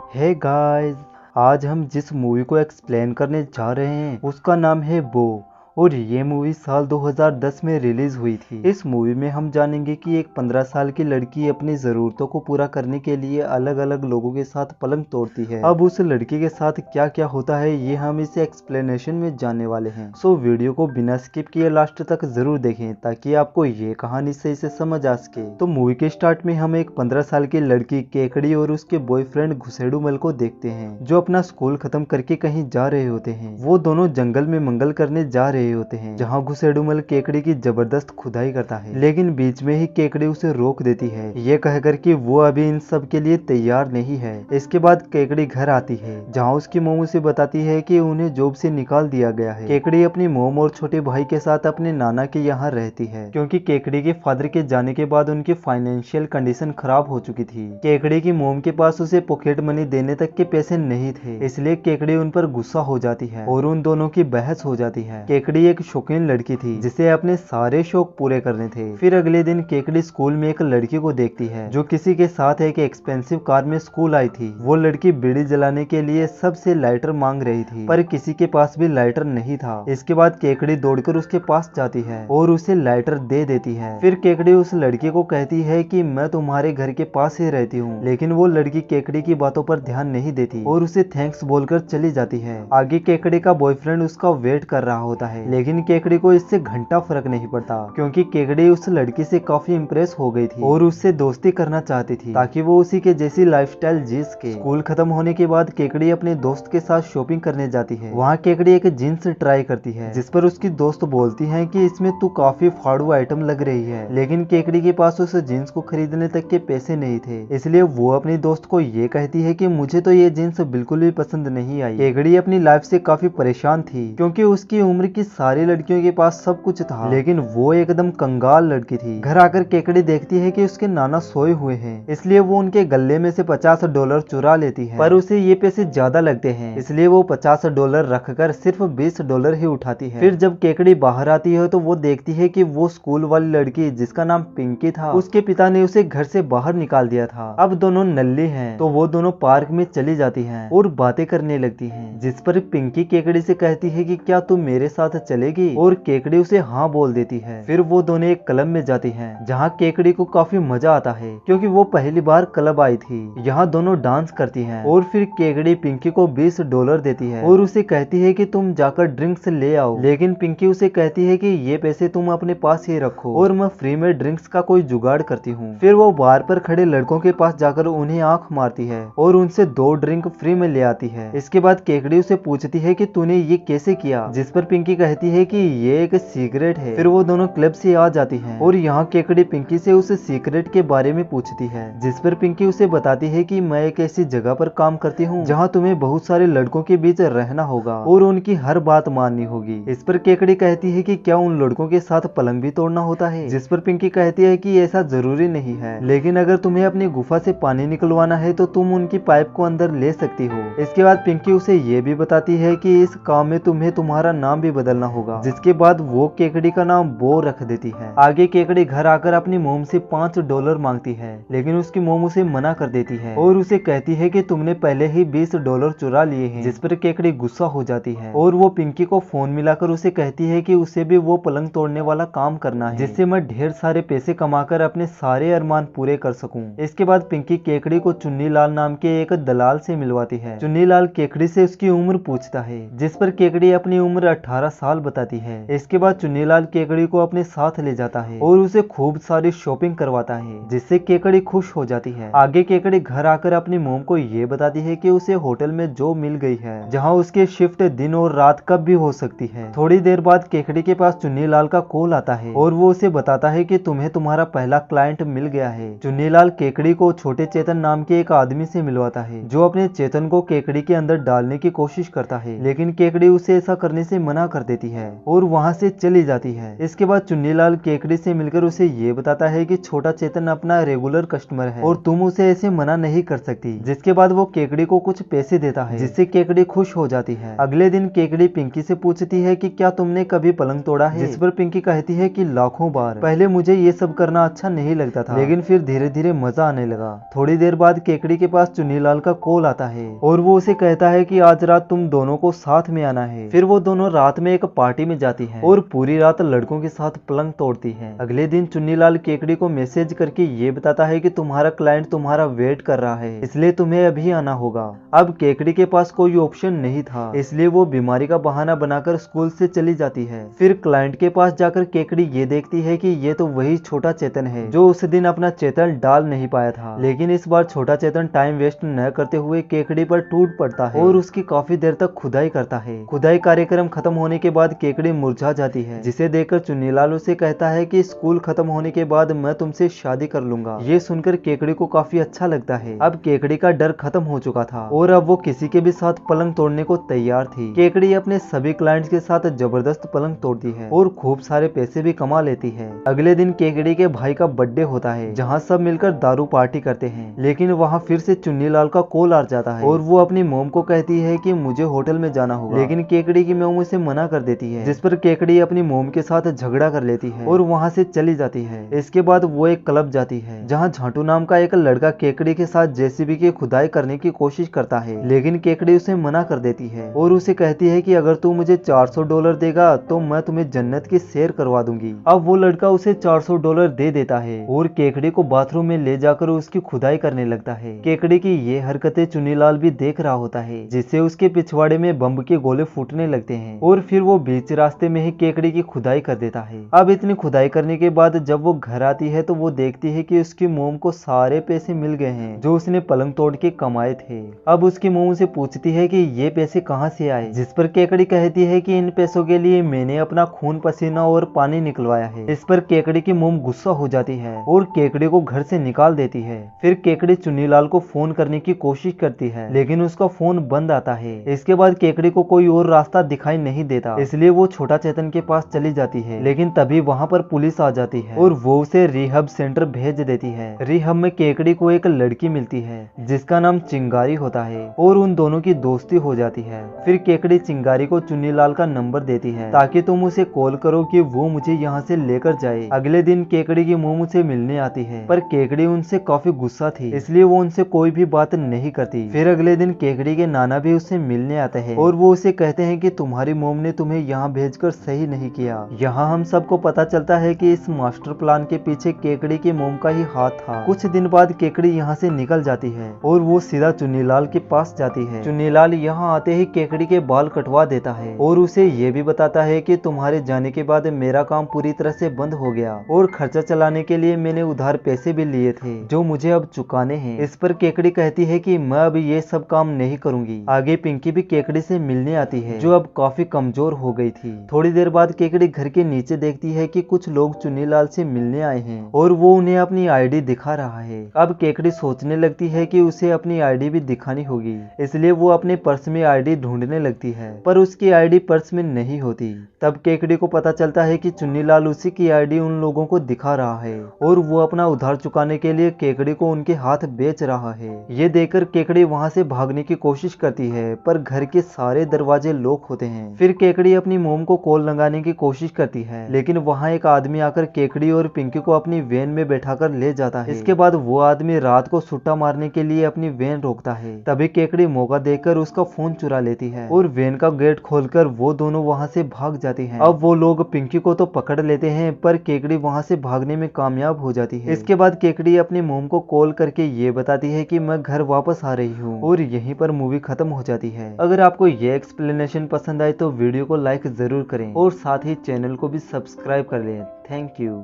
Hey guys, आज हम जिस मूवी को एक्सप्लेन करने जा रहे हैं उसका नाम है बो। और ये मूवी साल 2010 में रिलीज हुई थी। इस मूवी में हम जानेंगे कि एक 15 साल की लड़की अपनी जरूरतों को पूरा करने के लिए अलग अलग लोगों के साथ पलंग तोड़ती है। अब उस लड़की के साथ क्या क्या होता है ये हम इस एक्सप्लेनेशन में जानने वाले हैं। सो वीडियो को बिना स्किप किए लास्ट तक जरूर देखें ताकि आपको ये कहानी सही से समझ आ सके। तो मूवी के स्टार्ट में हम एक 15 साल की लड़की केकड़ी और उसके बॉयफ्रेंड घुसेड़ूमल को देखते हैं जो अपना स्कूल खत्म करके कहीं जा रहे होते हैं। वो दोनों जंगल में मंगल करने जा रहे होते हैं जहाँ घुसेड़ूमल केकड़ी की जबरदस्त खुदाई करता है, लेकिन बीच में ही केकड़ी उसे रोक देती है ये कहकर कि वो अभी इन सब के लिए तैयार नहीं है। इसके बाद केकड़ी घर आती है जहाँ उसकी मोम उसे बताती है कि उन्हें जॉब से निकाल दिया गया है। केकड़ी अपनी मोम और छोटे भाई के साथ अपने नाना के यहाँ रहती है क्योंकि केकड़ी के फादर के जाने के बाद उनकी फाइनेंशियल कंडीशन खराब हो चुकी थी। केकड़ी की मोम के पास उसे पॉकेट मनी देने तक के पैसे नहीं थे, इसलिए केकड़ी उन पर गुस्सा हो जाती है और उन दोनों की बहस हो जाती है। केकड़ी एक शौकीन लड़की थी जिसे अपने सारे शौक पूरे करने थे। फिर अगले दिन केकड़ी स्कूल में एक लड़की को देखती है जो किसी के साथ एक एक्सपेंसिव कार में स्कूल आई थी। वो लड़की बीड़ी जलाने के लिए सबसे लाइटर मांग रही थी पर किसी के पास भी लाइटर नहीं था। इसके बाद केकड़ी दौड़कर उसके पास जाती है और उसे लाइटर दे देती है। फिर केकड़ी उस लड़की को कहती है कि मैं तुम्हारे घर के पास ही रहती हूँ, लेकिन वो लड़की केकड़ी की बातों पर ध्यान नहीं देती और उसे थैंक्स बोलकर चली जाती है। आगे केकड़ी का बॉयफ्रेंड उसका वेट कर रहा होता है, लेकिन केकड़ी को इससे घंटा फर्क नहीं पड़ता क्योंकि केकड़ी उस लड़की से काफी इम्प्रेस हो गई थी और उससे दोस्ती करना चाहती थी ताकि वो उसी के जैसी लाइफस्टाइल जी सके। स्कूल खत्म होने के बाद केकड़ी अपने दोस्त के साथ शॉपिंग करने जाती है। वहाँ केकड़ी एक जीन्स ट्राई करती है जिस पर उसकी दोस्त बोलती है कि इसमें तू काफी फाड़ू आइटम लग रही है, लेकिन केकड़ी के पास उस जीन्स को खरीदने तक के पैसे नहीं थे, इसलिए वो अपनी दोस्त को ये कहती है कि मुझे तो ये जीन्स बिल्कुल भी पसंद नहीं आई। केकड़ी अपनी लाइफ से काफी परेशान थी क्योंकि उसकी उम्र की सारी लड़कियों के पास सब कुछ था, लेकिन वो एकदम कंगाल लड़की थी। घर आकर केकड़ी देखती है कि उसके नाना सोए हुए हैं, इसलिए वो उनके गले में से $50 चुरा लेती है, पर उसे ये पैसे ज्यादा लगते हैं इसलिए वो $50 रखकर सिर्फ $20 ही उठाती है। फिर जब केकड़ी बाहर आती है तो वो देखती है कि वो स्कूल वाली लड़की जिसका नाम पिंकी था उसके पिता ने उसे घर से बाहर निकाल दिया था। अब दोनों नल्ली हैं तो वो दोनों पार्क में चली जाती हैं और बातें करने लगती हैं, जिस पर पिंकी केकड़ी से कहती है कि क्या तुम मेरे साथ चलेगी, और केकड़ी उसे हाँ बोल देती है। फिर वो दोनों एक क्लब में जाती हैं जहाँ केकड़ी को काफी मजा आता है क्योंकि वो पहली बार क्लब आई थी। यहाँ दोनों डांस करती हैं और फिर केकड़ी पिंकी को $20 देती है और उसे कहती है कि तुम जाकर ड्रिंक्स ले आओ, लेकिन पिंकी उसे कहती है कि ये पैसे तुम अपने पास ही रखो और मैं फ्री में ड्रिंक्स का कोई जुगाड़ करती हूँ। फिर वो बार पर खड़े लड़कों के पास जाकर उन्हें आंख मारती है और उनसे 2 ड्रिंक फ्री में ले आती है। इसके बाद केकड़ी उसे पूछती है कि तूने ये कैसे किया, जिस पर पिंकी कहती है कि ये एक सीक्रेट है। फिर वो दोनों क्लब से आ जाती हैं और यहाँ केकड़ी पिंकी से उस सीक्रेट के बारे में पूछती है, जिस पर पिंकी उसे बताती है कि मैं एक ऐसी जगह पर काम करती हूँ जहाँ तुम्हें बहुत सारे लड़कों के बीच रहना होगा और उनकी हर बात माननी होगी। इस पर केकड़ी कहती है कि क्या उन लड़कों के साथ पलंग भी तोड़ना होता है, जिस पर पिंकी कहती है कि ऐसा जरूरी नहीं है, लेकिन अगर तुम्हें अपनी गुफा से पानी निकलवाना है तो तुम उनकी पाइप को अंदर ले सकती हो। इसके बाद पिंकी उसे ये भी बताती है कि इस काम में तुम्हें तुम्हारा नाम भी बदलना होगा, जिसके बाद वो केकड़ी का नाम बो रख देती है। आगे केकड़ी घर आकर अपनी मोम से $5 मांगती है, लेकिन उसकी मोम उसे मना कर देती है और उसे कहती है कि तुमने पहले ही $20 चुरा लिए हैं, जिस पर केकड़ी गुस्सा हो जाती है और वो पिंकी को फोन मिलाकर उसे कहती है कि उसे भी वो पलंग तोड़ने वाला काम करना है जिससे मैं ढेर सारे पैसे कमाकर अपने सारे अरमान पूरे कर सकूं। इसके बाद पिंकी केकड़ी को चुन्नीलाल नाम के एक दलाल से मिलवाती है। चुन्नीलाल केकड़ी से उसकी उम्र पूछता है, जिस पर केकड़ी अपनी उम्र 18 साल बताती है। इसके बाद चुन्नीलाल केकड़ी को अपने साथ ले जाता है और उसे खूब सारी शॉपिंग करवाता है, जिससे केकड़ी खुश हो जाती है। आगे केकड़ी घर आकर अपनी मोम को ये बताती है कि उसे होटल में जॉब मिल गई है जहाँ उसकी शिफ्ट दिन और रात कब भी हो सकती है। थोड़ी देर बाद केकड़ी के पास चुन्नीलाल का कॉल आता है और वो उसे बताता है कि तुम्हें तुम्हारा पहला क्लाइंट मिल गया है। चुन्नीलाल केकड़ी को छोटे चेतन नाम के एक आदमी से मिलवाता है जो अपने चेतन को केकड़ी के अंदर डालने की कोशिश करता है, लेकिन केकड़ी उसे ऐसा करने से मना कर देती देती है और वहाँ से चली जाती है। इसके बाद चुन्नीलाल केकड़ी से मिलकर उसे ये बताता है कि छोटा चेतन अपना रेगुलर कस्टमर है और तुम उसे ऐसे मना नहीं कर सकती। जिसके बाद वो केकड़ी को कुछ पैसे देता है जिससे केकड़ी खुश हो जाती है। अगले दिन केकड़ी पिंकी से पूछती है कि क्या तुमने कभी पलंग तोड़ा है, जिस पर पिंकी कहती है कि लाखों बार। पहले मुझे ये सब करना अच्छा नहीं लगता था, लेकिन फिर धीरे धीरे मजा आने लगा। थोड़ी देर बाद केकड़ी के पास चुन्नीलाल का कॉल आता है और वो उसे कहता है कि आज रात तुम दोनों को साथ में आना है। फिर वो दोनों रात में एक पार्टी में जाती है और पूरी रात लड़कों के साथ पलंग तोड़ती है। अगले दिन चुन्नीलाल केकड़ी को मैसेज करके ये बताता है कि तुम्हारा क्लाइंट तुम्हारा वेट कर रहा है, इसलिए तुम्हें अभी आना होगा। अब केकड़ी के पास कोई ऑप्शन नहीं था, इसलिए वो बीमारी का बहाना बनाकर स्कूल से चली जाती है। फिर क्लाइंट के पास जाकर केकड़ी ये देखती है कि ये तो वही छोटा चेतन है जो उस दिन अपना चेतन डाल नहीं पाया था। लेकिन इस बार छोटा चेतन टाइम वेस्ट न करते हुए केकड़ी पर टूट पड़ता है और उसकी काफी देर तक खुदाई करता है। खुदाई कार्यक्रम खत्म होने के बाद केकड़ी मुरझा जाती है, जिसे देखकर चुन्नीलाल उसे कहता है कि स्कूल खत्म होने के बाद मैं तुमसे शादी कर लूंगा। ये सुनकर केकड़ी को काफी अच्छा लगता है। अब केकड़ी का डर खत्म हो चुका था और अब वो किसी के भी साथ पलंग तोड़ने को तैयार थी। केकड़ी अपने सभी क्लाइंट्स के साथ जबरदस्त पलंग तोड़ती है और खूब सारे पैसे भी कमा लेती है। अगले दिन केकड़ी के भाई का बर्थडे होता है, जहाँ सब मिलकर दारू पार्टी करते हैं। लेकिन वहाँ फिर से चुन्नीलाल का कॉल आ जाता है और वो अपनी मोम को कहती है कि मुझे होटल में जाना होगा, लेकिन केकड़ी की मोम उसे मना कर देती है, जिस पर केकड़ी अपनी मोम के साथ झगड़ा कर लेती है और वहाँ से चली जाती है। इसके बाद वो एक क्लब जाती है, जहाँ झाटू नाम का एक लड़का केकड़ी के साथ जेसीबी की खुदाई करने की कोशिश करता है, लेकिन केकड़ी उसे मना कर देती है और उसे कहती है कि अगर तू मुझे $400 देगा तो मैं तुम्हें जन्नत की सैर करवा दूंगी। अब वो लड़का उसे $400 दे देता है और केकड़ी को बाथरूम में ले जाकर उसकी खुदाई करने लगता है। केकड़ी की ये हरकतें चुन्नीलाल भी देख रहा होता है, जिससे उसके पिछवाड़े में बम के गोले फूटने लगते हैं और फिर वो बीच रास्ते में ही केकड़ी की खुदाई कर देता है। अब इतनी खुदाई करने के बाद जब वो घर आती है तो वो देखती है कि उसकी मोम को सारे पैसे मिल गए हैं जो उसने पलंग तोड़ के कमाए थे। अब उसकी मोम से पूछती है कि ये पैसे कहाँ से आए, जिस पर केकड़ी कहती है कि इन पैसों के लिए मैंने अपना खून पसीना और पानी निकलवाया है। इस पर केकड़ी की मोम गुस्सा हो जाती है और केकड़ी को घर से निकाल देती है। फिर केकड़ी चुन्नीलाल को फोन करने की कोशिश करती है, लेकिन उसका फोन बंद आता है। इसके बाद केकड़ी को कोई और रास्ता दिखाई नहीं देता, इसलिए वो छोटा चेतन के पास चली जाती है। लेकिन तभी वहाँ पर पुलिस आ जाती है और वो उसे रिहब सेंटर भेज देती है। रिहब में केकड़ी को एक लड़की मिलती है जिसका नाम चिंगारी होता है और उन दोनों की दोस्ती हो जाती है। फिर केकड़ी चिंगारी को चुन्नीलाल का नंबर देती है ताकि तुम उसे कॉल करो कि वो मुझे यहाँ से लेकर जाए। अगले दिन केकड़ी की मोम उसे मिलने आती है, पर केकड़ी उनसे काफी गुस्सा थी, इसलिए वो उनसे कोई भी बात नहीं करती। फिर अगले दिन केकड़ी के नाना भी उससे मिलने आते हैं और वो उसे कहते हैं कि तुम्हारी मोम ने तुम्हें यहाँ भेजकर सही नहीं किया। यहाँ हम सबको पता चलता है कि इस मास्टर प्लान के पीछे केकड़ी की मोम का ही हाथ था। कुछ दिन बाद केकड़ी यहाँ से निकल जाती है और वो सीधा चुन्नीलाल के पास जाती है। चुन्नीलाल यहाँ आते ही केकड़ी के बाल कटवा देता है और उसे ये भी बताता है कि तुम्हारे जाने के बाद मेरा काम पूरी तरह से बंद हो गया और खर्चा चलाने के लिए मैंने उधार पैसे भी लिए थे जो मुझे अब चुकाने हैं। इस पर केकड़ी कहती है कि मैं अब ये सब काम नहीं करूंगी। आगे पिंकी भी केकड़ी से मिलने आती है जो अब काफी कमजोर हो गई थी। थोड़ी देर बाद केकड़ी घर के नीचे देखती है कि कुछ लोग चुन्नीलाल से मिलने आए हैं और वो उन्हें अपनी आईडी दिखा रहा है। अब केकड़ी सोचने लगती है कि उसे अपनी आईडी भी दिखानी होगी, इसलिए वो अपने पर्स में आईडी ढूंढने लगती है, पर उसकी आईडी पर्स में नहीं होती। तब केकड़ी को पता चलता है कि चुन्नीलाल उसी की आईडी उन लोगों को दिखा रहा है और वो अपना उधार चुकाने के लिए केकड़ी को उनके हाथ बेच रहा है। ये देखकर केकड़ी वहाँ से भागने की कोशिश करती है, पर घर के सारे दरवाजे लॉक होते हैं। फिर केकड़ी अपनी मोम को कॉल लगाने की कोशिश करती है, लेकिन वहाँ एक आदमी आकर केकड़ी और पिंकी को अपनी वैन में बैठाकर ले जाता है। इसके बाद वो आदमी रात को सुट्टा मारने के लिए अपनी वैन रोकता है। तभी केकड़ी मौका देखकर उसका फोन चुरा लेती है और वैन का गेट खोलकर वो दोनों वहाँ से भाग जाती हैं। अब वो लोग पिंकी को तो पकड़ लेते हैं, पर केकड़ी वहाँ से भागने में कामयाब हो जाती है। इसके बाद केकड़ी अपनी मोम को कॉल करके ये बताती है कि मैं घर वापस आ रही हूँ और यहीं पर मूवी खत्म हो जाती है। अगर आपको ये एक्सप्लेनेशन पसंद आए तो वीडियो को लाइक जरूर करें और साथ ही चैनल को भी सब्सक्राइब कर लें। Thank you.